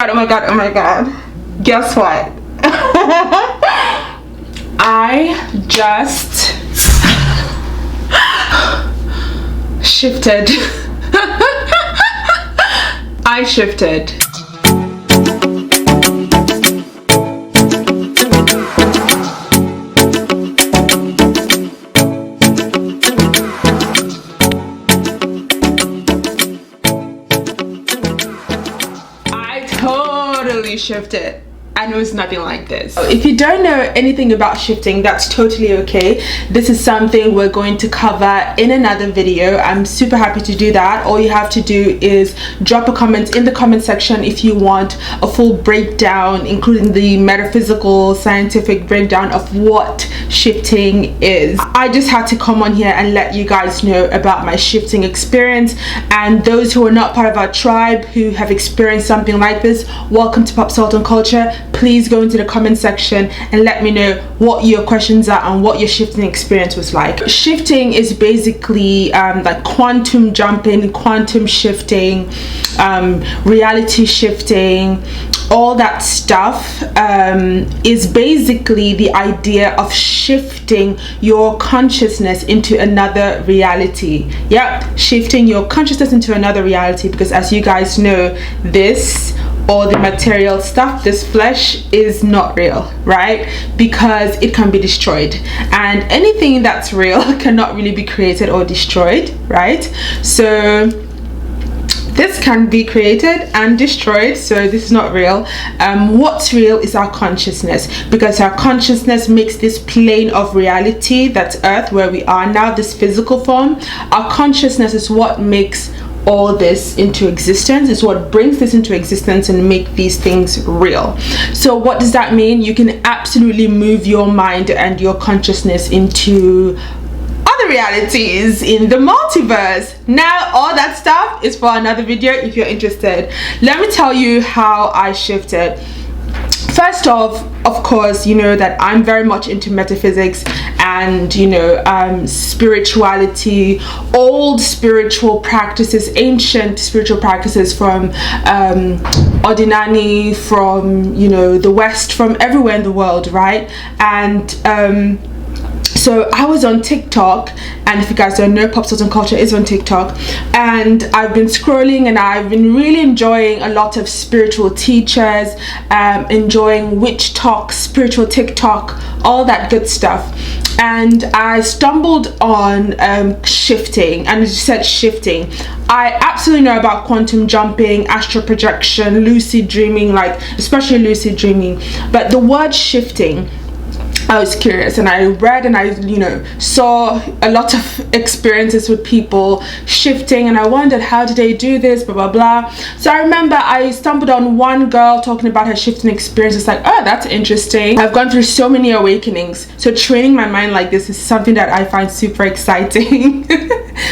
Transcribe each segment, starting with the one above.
Oh my god, oh my god. Guess what? I just shifted. I shifted. Totally shifted, and it was nothing like this. If you don't know anything about shifting, that's totally okay. This is something we're going to cover in another video. I'm super happy to do that. All you have to do is drop a comment in the comment section if you want a full breakdown, including the metaphysical, scientific breakdown of what shifting is. I just had to come on here and let you guys know about my shifting experience, and those who are not part of our tribe who have experienced something like this, welcome to Pop Salt and Culture. Please go into the comment section and let me know what your questions are and what your shifting experience was like. Shifting is basically like quantum jumping, quantum shifting, reality shifting, all that stuff is basically the idea of shifting your consciousness into another reality. Yep, shifting your consciousness into another reality, because as you guys know, this or the material stuff, this flesh, is not real, right? Because it can be destroyed, and anything that's real cannot really be created or destroyed, right? So this can be created and destroyed, so this is not real. What's real is our consciousness, because our consciousness makes this plane of reality, that's earth, where we are now, this physical form. Our consciousness is what makes all this into existence, is what brings this into existence and make these things real. So what does that mean? You can absolutely move your mind and your consciousness into other realities in the multiverse. Now all that stuff is for another video if you're interested. Let me tell you how I shifted. First off, of course, you know that I'm very much into metaphysics and, you know, spirituality, old spiritual practices, ancient spiritual practices from Ordinani, from, you know, the West, from everywhere in the world, right? And so I was on TikTok, and if you guys don't know, Pop Salt and Culture is on TikTok, and I've been scrolling and I've been really enjoying a lot of spiritual teachers, enjoying witch talk, spiritual TikTok, all that good stuff. And I stumbled on shifting, and it said shifting. I absolutely know about quantum jumping, astral projection, lucid dreaming, like especially lucid dreaming, but the word shifting, I was curious, and I read and I, you know, saw a lot of experiences with people shifting, and I wondered, how did they do this, blah blah blah. So I remember I stumbled on one girl talking about her shifting experience. It's like, oh, that's interesting. I've gone through so many awakenings, so training my mind like this is something that I find super exciting.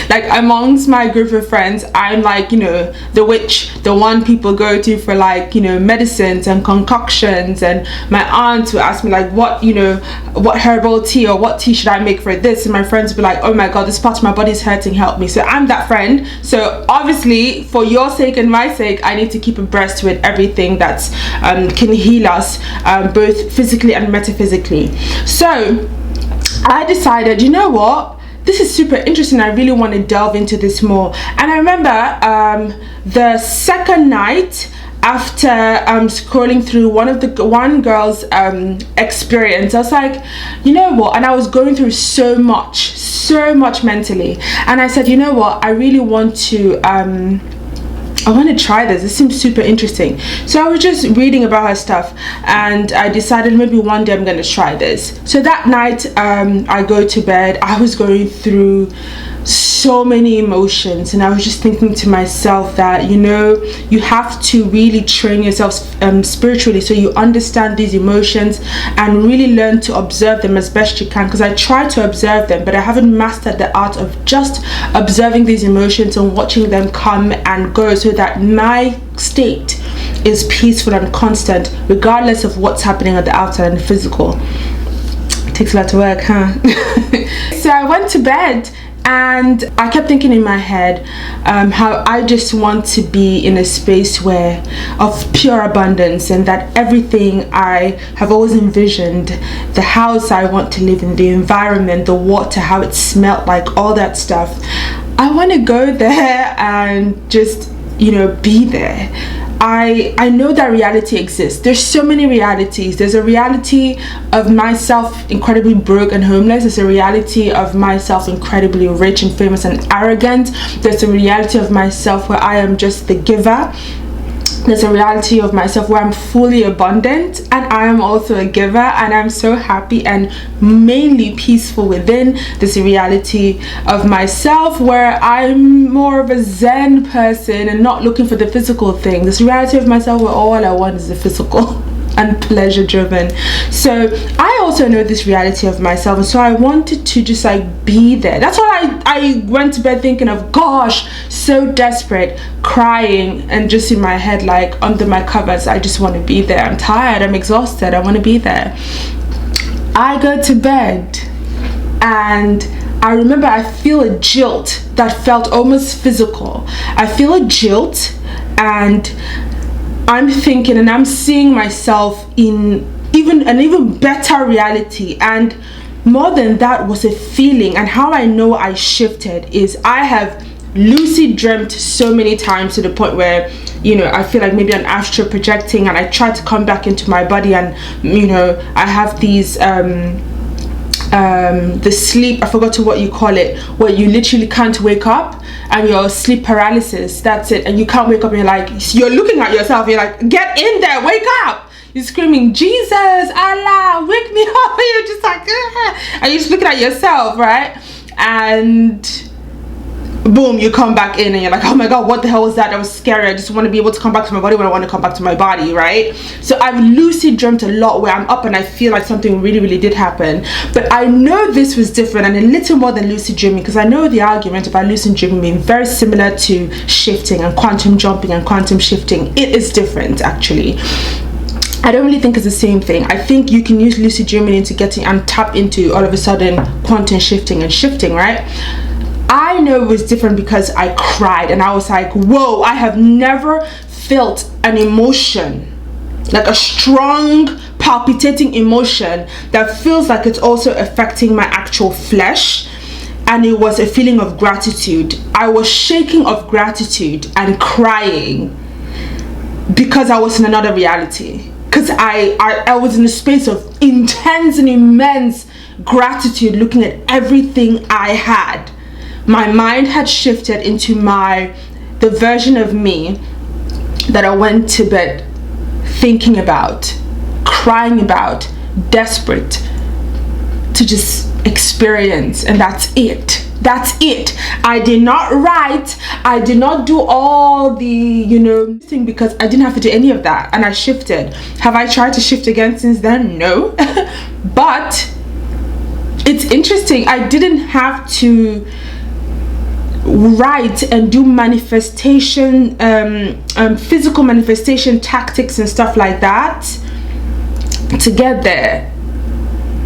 Like amongst my group of friends, I'm like, you know, the witch, the one people go to for, like, you know, medicines and concoctions, and my aunt would ask me like, what, you know, what herbal tea or what tea should I make for this, and my friends would be like, oh my god, this part of my body is hurting, help me. So I'm that friend. So obviously, for your sake and my sake, I need to keep abreast with everything that's can heal us, both physically and metaphysically. So I decided, you know what, this is super interesting, I really want to delve into this more. And I remember the second night after scrolling through one girl's experience, I was like, you know what, and I was going through so much mentally, and I said, you know what, I really want to I want to try this. This seems super interesting. So I was just reading about her stuff, and I decided maybe one day I'm going to try this. So that night I go to bed. I was going through so many emotions, and I was just thinking to myself that, you know, you have to really train yourself spiritually, so you understand these emotions and really learn to observe them as best you can. Because I try to observe them, but I haven't mastered the art of just observing these emotions and watching them come and go, so that my state is peaceful and constant regardless of what's happening at the outside and the physical. It takes a lot of work, huh? So I went to bed, And I kept thinking in my head how I just want to be in a space where of pure abundance, and that everything I have always envisioned, the house I want to live in, the environment, the water, how it smelled like, all that stuff, I want to go there and just, you know, be there. I know that reality exists. There's so many realities. There's a reality of myself incredibly broke and homeless. There's a reality of myself incredibly rich and famous and arrogant. There's a reality of myself where I am just the giver. There's a reality of myself where I'm fully abundant and I am also a giver, and I'm so happy and mainly peaceful within. There's a reality of myself where I'm more of a Zen person and not looking for the physical thing. There's a reality of myself where all I want is the physical and pleasure driven. So I also know this reality of myself, and so I wanted to just like be there. That's why I went to bed thinking of, gosh, so desperate, crying, and just in my head, like under my covers, I just want to be there. I'm tired, I'm exhausted, I want to be there. I go to bed and I remember I feel a jolt that felt almost physical. I feel a jolt, and I'm thinking and I'm seeing myself in an even better reality. And more than that was a feeling. And how I know I shifted is I have lucid dreamt so many times to the point where, you know, I feel like maybe I'm astral projecting and I try to come back into my body, and, you know, I have these the sleep, I forgot what you call it, where you literally can't wake up and you're sleep paralysis. That's it. And you can't wake up and you're looking at yourself, you're like, get in there, wake up. You're screaming, Jesus, Allah, wake me up. And you're just like, and you're just looking at yourself, right? And boom, you come back in and you're like, oh my god, what the hell was that? That was scary. I just want to be able to come back to my body when I want to come back to my body, right? So I've lucid dreamt a lot where I'm up and I feel like something really, really did happen. But I know this was different and a little more than lucid dreaming, because I know the argument about lucid dreaming being very similar to shifting and quantum jumping and quantum shifting. It is different, actually. I don't really think it's the same thing. I think you can use lucid dreaming into getting and tap into all of a sudden quantum shifting and shifting, right? I know it was different because I cried and I was like, whoa, I have never felt an emotion, like a strong palpitating emotion that feels like it's also affecting my actual flesh. And it was a feeling of gratitude. I was shaking of gratitude and crying because I was in another reality. Because I was in a space of intense and immense gratitude, looking at everything I had. My mind had shifted into the version of me that I went to bed thinking about, crying about, desperate to just experience. And that's it. That's it. I did not write, I did not do all the, thing, because I didn't have to do any of that, and I shifted. Have I tried to shift again since then? No. But it's interesting. I didn't have to write and do manifestation, physical manifestation tactics and stuff like that to get there.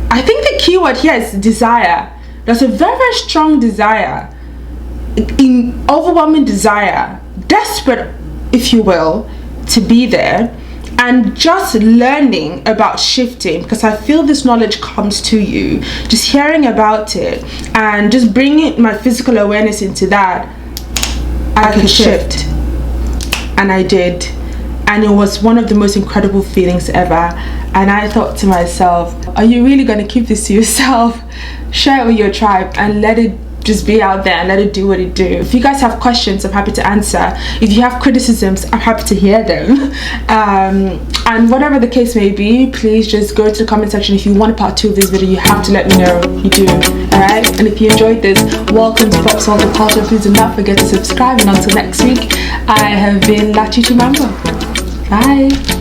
I think the key word here is desire. There's a very, very strong desire, overwhelming desire, desperate, if you will, to be there. And just learning about shifting, because I feel this knowledge comes to you, just hearing about it and just bringing my physical awareness into that, I could shift. And I did. And it was one of the most incredible feelings ever. And I thought to myself, are you really going to keep this to yourself? Share it with your tribe and let it just be out there and let it do what it do. If you guys have questions, I'm happy to answer. If you have criticisms, I'm happy to hear them. And whatever the case may be, please just go to the comment section. If you want a part 2 of this video, you have to let me know. You do. Alright? And if you enjoyed this, welcome to Pop Salt and Culture. Please do not forget to subscribe. And until next week, I have been Lachi Chumambo. Bye.